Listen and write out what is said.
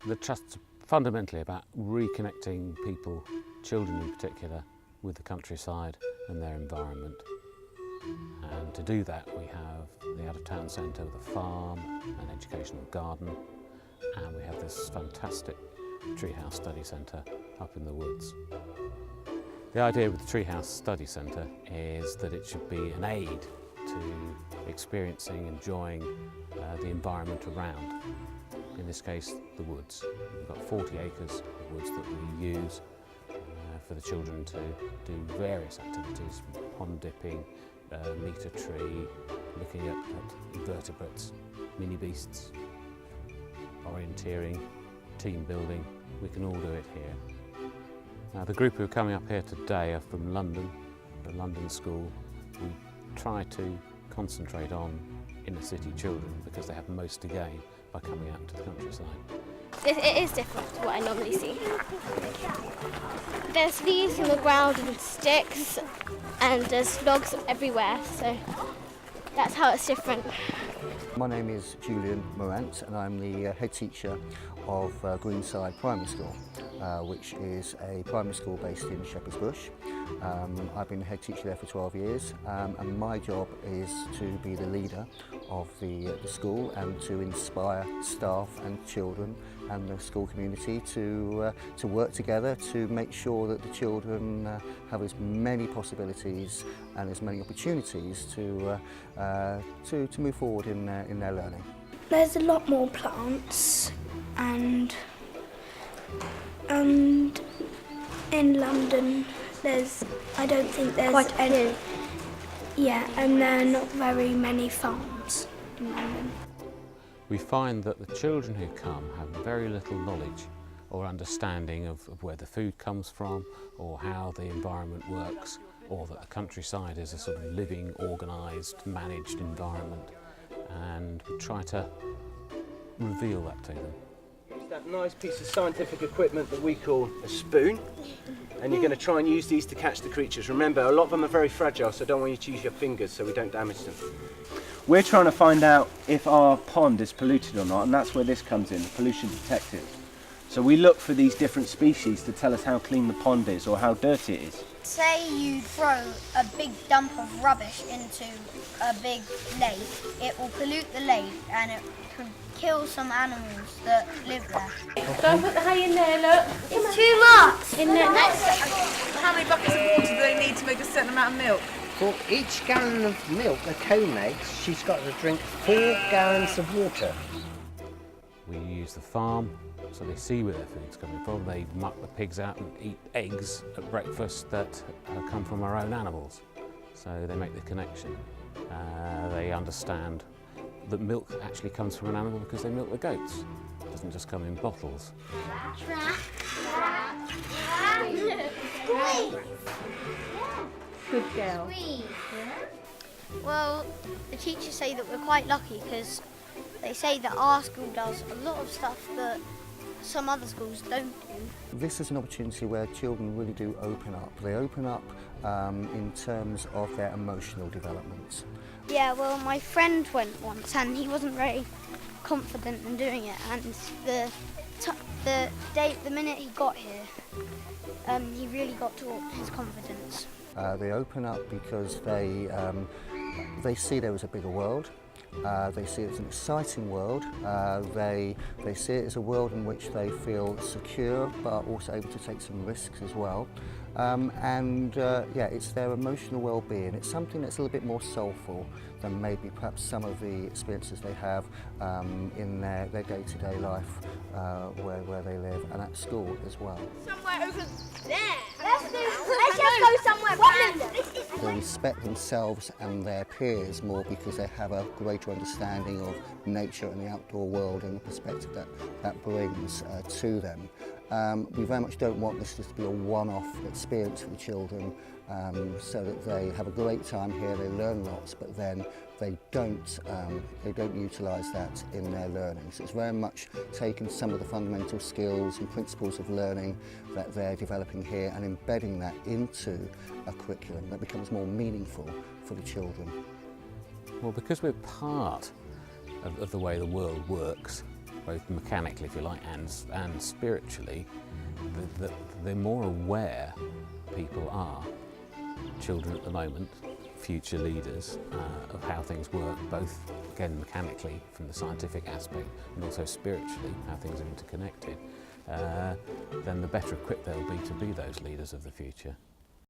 The Trust's fundamentally about reconnecting people, children in particular, with the countryside and their environment. And to do that we have the out-of-town centre with a farm, an educational garden, and we have this fantastic Treehouse Study Centre up in the woods. The idea with the Treehouse Study Centre is that it should be an aid to experiencing, enjoying the environment around. In this case, the woods. We've got 40 acres of woods that we use for the children to do various activities, pond dipping, meet a tree, looking at invertebrates, mini beasts, orienteering, team building. We can all do it here. Now, the group who are coming up here today are from London, a London school. We try to concentrate on inner city children because they have most to gain by coming out to the countryside. It is different to what I normally see. There's leaves on the ground and sticks, and there's logs everywhere, so that's how it's different. My name is Julian Morant and I'm the head teacher of Greenside Primary School, which is a primary school based in Shepherd's Bush. I've been the head teacher there for 12 years and my job is to be the leader of the school and to inspire staff and children and the school community to work together to make sure that the children have as many possibilities and as many opportunities to move forward in their learning. There's a lot more plants and in London I don't think there's quite a few. Yeah, and there are not very many farms in London. We find that the children who come have very little knowledge or understanding of where the food comes from or how the environment works, or that the countryside is a sort of living, organised, managed environment, and we try to reveal that to them. It's that nice piece of scientific equipment that we call a spoon, and you're going to try and use these to catch the creatures. Remember, a lot of them are very fragile, so I don't want you to use your fingers so we don't damage them. We're trying to find out if our pond is polluted or not, and that's where this comes in, the pollution detective. So we look for these different species to tell us how clean the pond is or how dirty it is. Say you throw a big dump of rubbish into a big lake, it will pollute the lake and it can kill some animals that live there. Don't put the hay in there, look. It's too much! In there next. How many buckets of water do they need to make a certain amount of milk? For each gallon of milk a cow makes, she's got to drink 4 gallons of water. We use the farm so they see where their food's coming from. They muck the pigs out and eat eggs at breakfast that come from our own animals. So they make the connection. They understand that milk actually comes from an animal because they milk the goats. It doesn't just come in bottles. Good girl. Well, the teachers say that we're quite lucky because they say that our school does a lot of stuff that some other schools don't do. This is an opportunity where children really do open up. They open up in terms of their emotional development. Yeah, well, my friend went once and he wasn't very confident in doing it, and the minute he got here, he really got to his confidence. They open up because they see there is a bigger world. They see it as an exciting world. They see it as a world in which they feel secure, but also able to take some risks as well. Yeah, it's their emotional well-being. It's something that's a little bit more soulful than maybe perhaps some of the experiences they have in their day-to-day life where they live, and at school as well. Somewhere over there. Let's just go somewhere random. They respect themselves and their peers more because they have a greater understanding of nature and the outdoor world and the perspective that brings to them. We very much don't want this just to be a one-off experience for the children, so that they have a great time here, they learn lots, but then they don't utilise that in their learning. So it's very much taking some of the fundamental skills and principles of learning that they're developing here and embedding that into a curriculum that becomes more meaningful for the children. Well, because we're part of the way the world works, both mechanically, if you like, and spiritually, the more aware people are, children at the moment, future leaders, of how things work, both, again, mechanically from the scientific aspect and also spiritually, how things are interconnected, then the better equipped they'll be to be those leaders of the future.